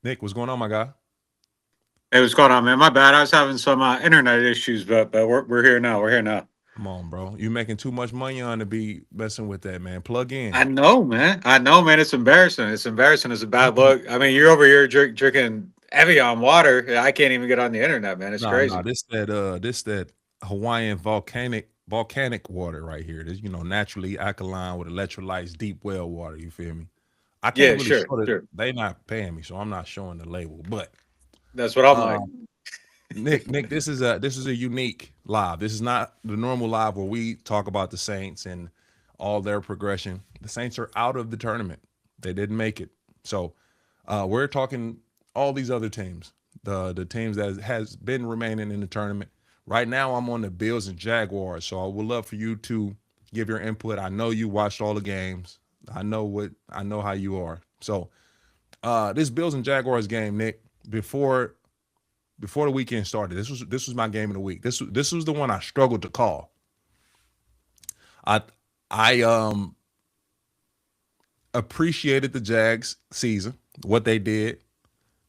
Nick, what's going on, my guy? Hey, what's going on, man? My bad. I was having some internet issues, but we're here now. We're here now. Come on, bro. You making too much money on to be messing with that, man. Plug I in. know, man. I know, man. It's embarrassing. It's embarrassing. It's a bad look. I mean, you're over here drinking Evian water. I can't even get on the internet, man. It's No, no, crazy. this that Hawaiian volcanic water right here. This, naturally alkaline with electrolytes, deep well water. You feel me? I can't Yeah, really sure, show it. sure. They not paying me, so I'm not showing the label. But That's what I'm like. um, Nick, this is a unique live. This is not the normal live where we talk about the Saints and all their progression. The Saints are out of the tournament. They didn't make it. So we're talking all these other teams, the teams that has been remaining in the tournament. Right now, I'm on the Bills and Jaguars. So I would love for you to give your input. I know you watched all the games. I know how you are. So this Bills and Jaguars game, Nick, before before the weekend started. This was my game of the week. This was the one I struggled to call. I I appreciated the Jags season, what they did,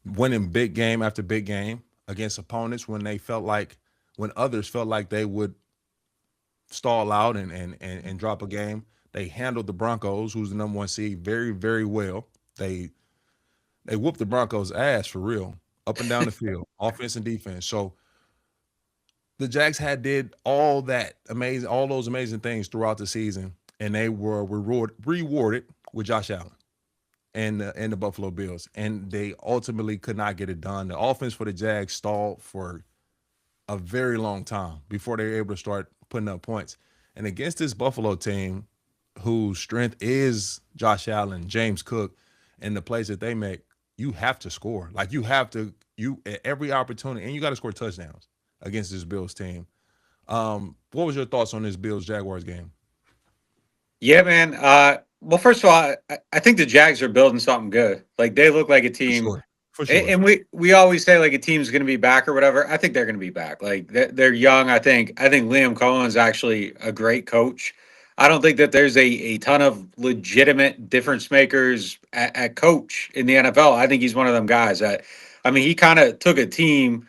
winning big game after big game against opponents when others felt like they would stall out and drop a game. They handled the Broncos, who's the number one seed, very, very well. They they whooped the Broncos ass for real, up and down the field, offense and defense. So the Jags had did all those amazing things throughout the season, and they were rewarded with Josh Allen and the Buffalo Bills, and they ultimately could not get it done. The offense for the Jags stalled for a very long time before they were able to start putting up points. And against this Buffalo team, whose strength is Josh Allen, James Cook, and the plays that they make, you have to score. Like you at every opportunity, and you got to score touchdowns against this Bills team. What was your thoughts on this Bills Jaguars game? Yeah, man. Well, first of all, I think the Jags are building something good. Like they look like a For team, sure, for and, sure. and we always say like a team's going to be back or whatever. I think they're going to be back. Like they're young. I think Liam Cohen's actually a great coach. I don't think that there's a ton of legitimate difference makers at coach in the NFL. I think he's one of them guys that, I mean, he kind of took a team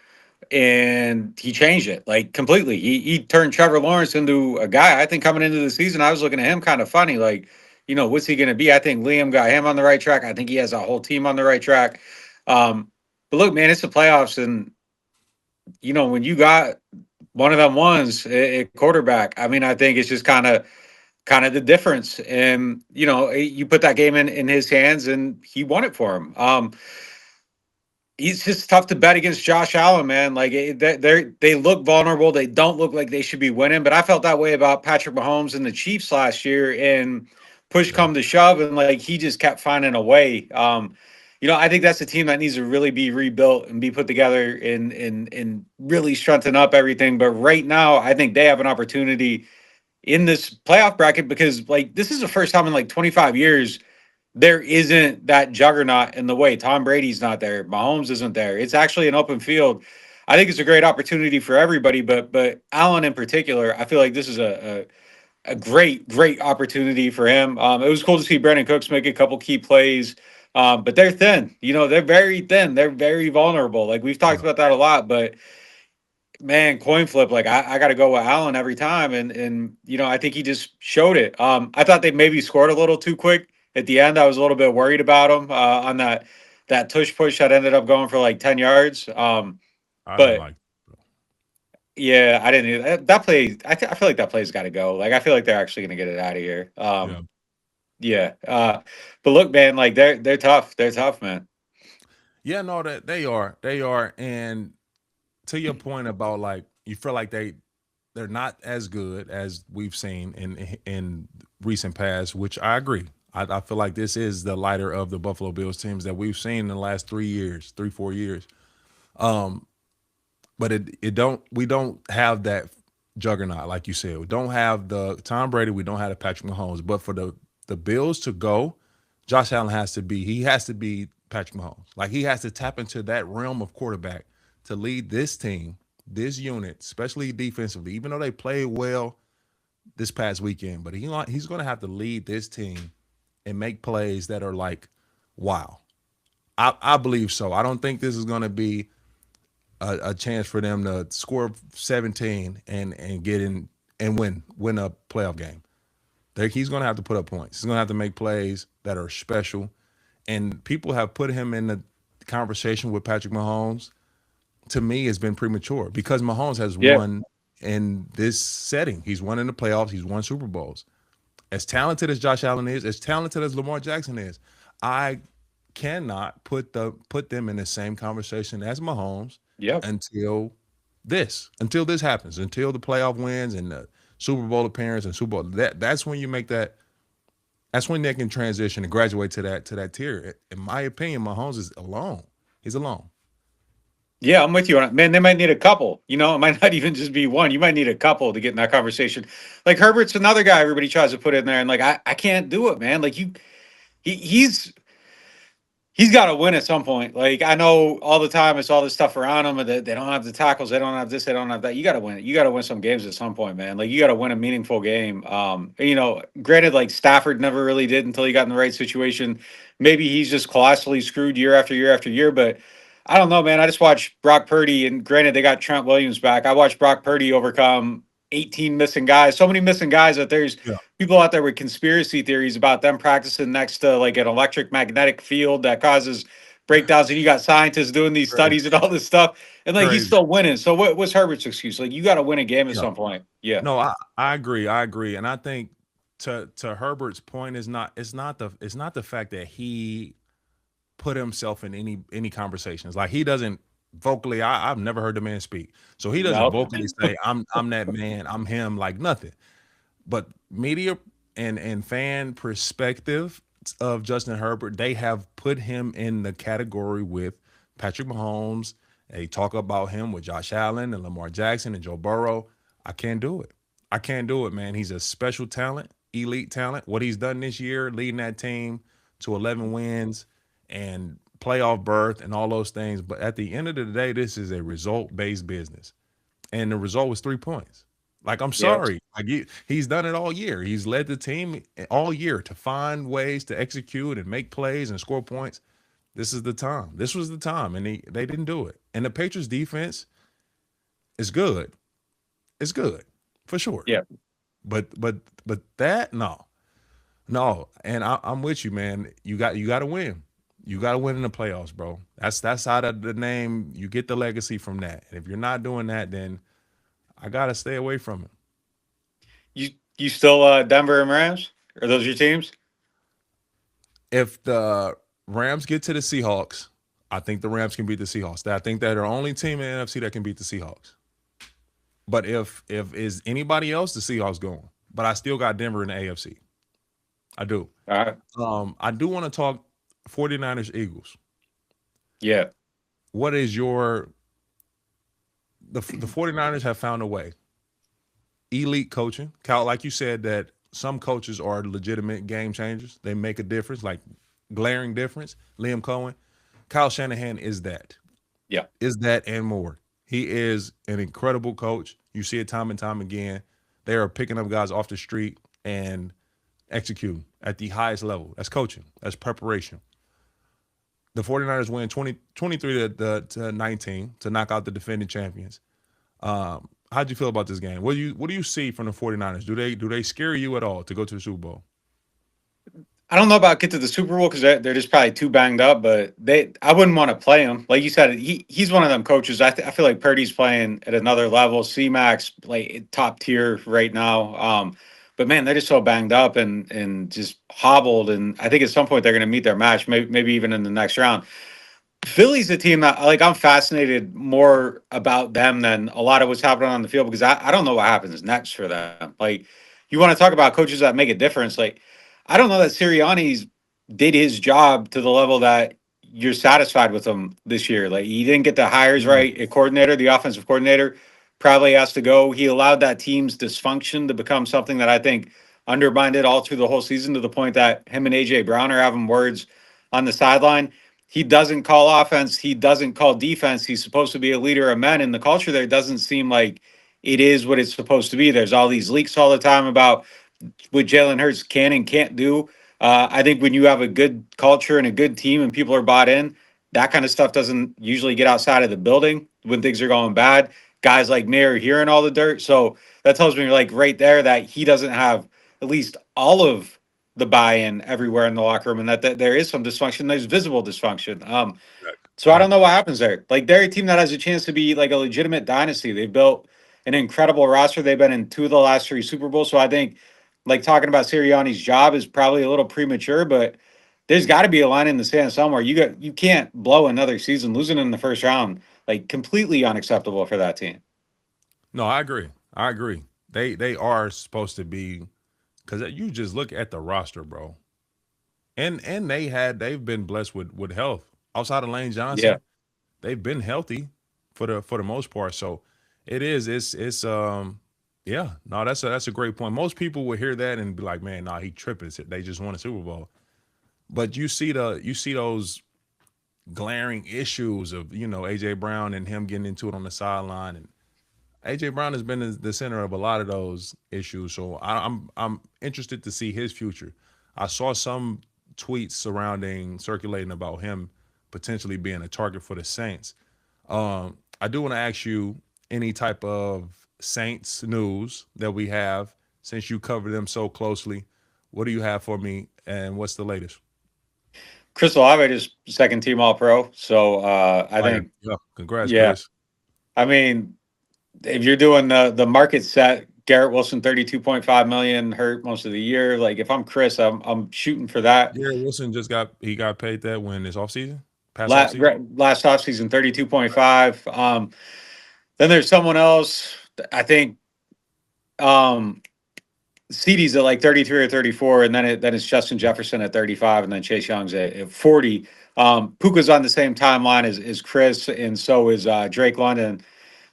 and he changed it like completely. He turned Trevor Lawrence into a guy. I think coming into the season, I was looking at him kind of funny, like, what's he going to be? I think Liam got him on the right track. I think he has a whole team on the right track. Um, but look, man, it's the playoffs, and when you got one of them ones at quarterback, I mean, I think it's just kind of the difference. And you put that game in his hands, and he won it for him. He's just tough to bet against Josh Allen, man. Like they look vulnerable. They don't look like they should be winning. But I felt that way about Patrick Mahomes and the Chiefs last year. And push Yeah. come to shove, and like he just kept finding a way. I think that's a team that needs to really be rebuilt and be put together and really strengthen up everything. But right now, I think they have an opportunity in this playoff bracket because like this is the first time in like 25 years there isn't that juggernaut in the way. Tom Brady's not there. Mahomes isn't there. It's actually an open field. I think it's a great opportunity for everybody, but Allen in particular, I feel like this is a great opportunity for him. It was cool to see Brandon Cooks make a couple key plays, but they're thin. They're very thin. They're very vulnerable. Like we've talked Yeah. about that a lot, but man, coin flip. Like I got to go with Allen every time, and I think he just showed it. I thought they maybe scored a little too quick at the end. I was a little bit worried about him on that tush push that ended up going for like 10 yards. I didn't But like. yeah, I didn't. That play. I feel like that play's got to go. Like I feel like they're actually going to get it out of here. Yeah. Yeah. But look, man, like they're tough. They're tough, man. Yeah, no, that they are, and to your point about like you feel like they're not as good as we've seen in recent past, which I agree. I feel like this is the lighter of the Buffalo Bills teams that we've seen in the last 3 years, 4 years. But it don't we don't have that juggernaut like you said. We don't have the Tom Brady. We don't have the Patrick Mahomes. But for the Bills to go, Josh Allen has to be Patrick Mahomes. Like he has to tap into that realm of quarterback to lead this team, this unit, especially defensively. Even though they played well this past weekend, but he's going to have to lead this team and make plays that are like, wow. I believe so. I don't think this is going to be a chance for them to score 17 and get in and win a playoff game. He's going to have to put up points. He's going to have to make plays that are special. And people have put him in the conversation with Patrick Mahomes. To me, it's been premature because Mahomes has Yeah. won in this setting. He's won in the playoffs. He's won Super Bowls. As talented as Josh Allen is, as talented as Lamar Jackson is, I cannot put them in the same conversation as Mahomes Yep. until this happens, until the playoff wins and the Super Bowl appearance and Super Bowl. That's when you make that. That's when they can transition and graduate to that tier. In my opinion, Mahomes is alone. He's alone. Yeah, I'm with you on it. Man, they might need a couple. It might not even just be one. You might need a couple to get in that conversation. Like Herbert's another guy everybody tries to put in there, and like I can't do it, man. Like he's he's got to win at some point. Like I know all the time, it's all this stuff around him, and they don't have the tackles, they don't have this, they don't have that. You got to win it. You got to win some games at some point, man. Like you got to win a meaningful game. Granted, like Stafford never really did until he got in the right situation. Maybe he's just colossally screwed year after year after year, but. I don't know, man. I just watched Brock Purdy, and granted, they got Trent Williams back. I watched Brock Purdy overcome 18 missing guys, so many missing guys that there's Yeah, people out there with conspiracy theories about them practicing next to like an electric magnetic field that causes breakdowns, and you got scientists doing these crazy, studies and all this stuff, and like he's crazy. still winning. So what's Herbert's excuse? Like you got to win a game at Yeah. some point. Yeah, No, I agree. I agree, and I think to Herbert's point is not it's not the fact that he put himself in any conversations. Like he doesn't vocally. I've never heard the man speak, so he doesn't no, vocally say I'm that man. I'm him. Like nothing. But media and fan perspective of Justin Herbert, they have put him in the category with Patrick Mahomes. They talk about him with Josh Allen and Lamar Jackson and Joe Burrow. I can't do it. I can't do it, man. He's a special talent, elite talent. What he's done this year, leading that team to 11 wins and playoff berth and all those things. But at the end of the day, this is a result based business. And the result was 3 points. Like, I'm yeah, sorry. Like he's done it all year. He's led the team all year to find ways to execute and make plays and score points. This is the time. This was the time, and they didn't do it. And the Patriots defense is good. It's good for sure. yeah. But that no. And I'm with you, man. You got to win. You got to win in the playoffs, bro. That's out of the name. You get the legacy from that. And if you're not doing that, then I gotta stay away from it. You still Denver and Rams? Are those your teams? If the Rams get to the Seahawks, I think the Rams can beat the Seahawks. I think they're the only team in the NFC that can beat the Seahawks. But if is anybody else, the Seahawks going. But I still got Denver in the AFC. I do. All right. I do want to talk 49ers Eagles. Yeah. What is your the 49ers have found a way. Elite coaching. Cal, like you said, that some coaches are legitimate game changers. They make a difference, like glaring difference. Liam Cohen. Kyle Shanahan is that. Yeah. Is that and more. He is an incredible coach. You see it time and time again. They are picking up guys off the street and executing at the highest level. That's coaching. That's preparation. The 49ers win 23 to 19 to knock out the defending champions. How'd you feel about this game? What do you see from the 49ers? Do they scare you at all to go to the Super Bowl? I don't know about get to the Super Bowl because they're just probably too banged up, but I wouldn't want to play him. Like you said, he's one of them coaches. I feel like Purdy's playing at another level. C-Max like top tier right now. But man, they're just so banged up and just hobbled. And I think at some point they're going to meet their match, maybe even in the next round. Philly's a team that like I'm fascinated more about them than a lot of what's happening on the field because I don't know what happens next for them. Like you want to talk about coaches that make a difference. Like I don't know that Sirianni's did his job to the level that you're satisfied with him this year. Like he didn't get the hires Mm. right. A coordinator, the offensive coordinator, probably has to go. He allowed that team's dysfunction to become something that I think undermined it all through the whole season to the point that him and AJ Brown are having words on the sideline. He doesn't call offense. He doesn't call defense. He's supposed to be a leader of men, and the culture there doesn't seem like it is what it's supposed to be. There's all these leaks all the time about what Jalen Hurts can and can't do. I think when you have a good culture and a good team and people are bought in, that kind of stuff doesn't usually get outside of the building when things are going bad. Guys like me are hearing all the dirt. So that tells me, like, right there, that he doesn't have at least all of the buy-in everywhere in the locker room, and that there is some dysfunction. There's visible dysfunction. Correct. So I don't Correct. know what happens there. Like, they're a team that has a chance to be like a legitimate dynasty. They've built an incredible roster. They've been in two of the last three Super Bowls. So I think, like, talking about Sirianni's job is probably a little premature, but there's got to be a line in the sand somewhere. You can't blow another season losing in the first round. Like, completely unacceptable for that team. No, I agree. I agree. They are supposed to be, because you just look at the roster, bro. And they've been blessed with health. Outside of Lane Yeah. Johnson, they've been healthy for the most part. So it's yeah, no, that's a great point. Most people would hear that and be like, man, nah, he tripping. They just won a Super Bowl. But you see those glaring issues of, AJ Brown and him getting into it on the sideline, and AJ Brown has been the center of a lot of those issues. So I'm interested to see his future. I saw some tweets circulating about him potentially being a target for the Saints. I do want to ask you any type of Saints news that we have, since you cover them so closely. What do you have for me, and what's the latest? Chris Olave is second team All Pro. So I Fire. think, Yeah. Congrats, yeah. Chris. I mean, if you're doing the market set, Garrett Wilson 32.5 million hurt most of the year. Like, if I'm Chris, I'm shooting for that. Garrett Wilson got paid that when it's off season, past off season. Last offseason 32.5. Then there's someone else. I think um CD's at like 33 or 34, and then it's Justin Jefferson at 35, and then Chase Young's at 40. Puka's on the same timeline as Chris, and so is Drake London.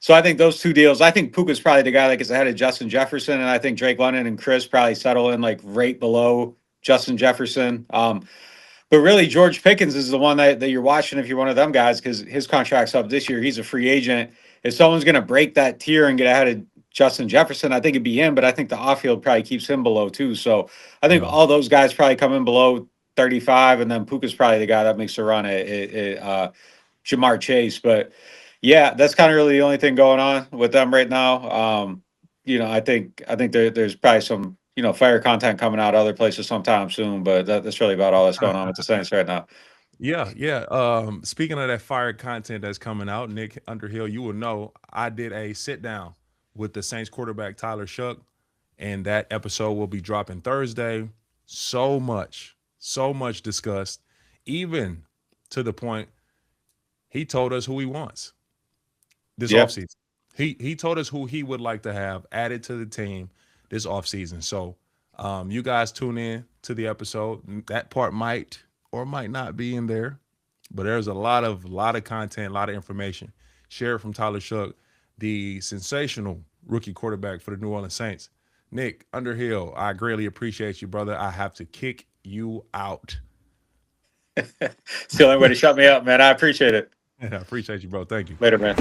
So I think those two deals. I think Puka's probably the guy that gets ahead of Justin Jefferson, and I think Drake London and Chris probably settle in like right below Justin Jefferson. But really, George Pickens is the one that you're watching if you're one of them guys, because his contract's up this year. He's a free agent. If someone's going to break that tier and get ahead of Justin Jefferson, I think it'd be him, but I think the off field probably keeps him below too. So I think Yeah. all those guys probably come in below 35, and then Puka's probably the guy that makes a run at Jamar Chase. But yeah, that's kind of really the only thing going on with them right now. I think there's probably some fire content coming out other places sometime soon, but that's really about all that's going on with the Saints right now. Yeah, yeah. Speaking of that fire content that's coming out, Nick Underhill, you will know I did a sit down with the Saints quarterback Tyler Shuck, and that episode will be dropping Thursday. So much discussed, even to the point he told us who he wants this Yeah. offseason. He told us who he would like to have added to the team this offseason. So you guys tune in to the episode. That part might or might not be in there, but there's a lot of content, a lot of information shared from Tyler Shuck, the sensational rookie quarterback for the New Orleans Saints. Nick Underhill, I greatly appreciate you, brother. I have to kick you out. It's the only way to shut me up, man. I appreciate it. I appreciate you, bro. Thank you. Later, man.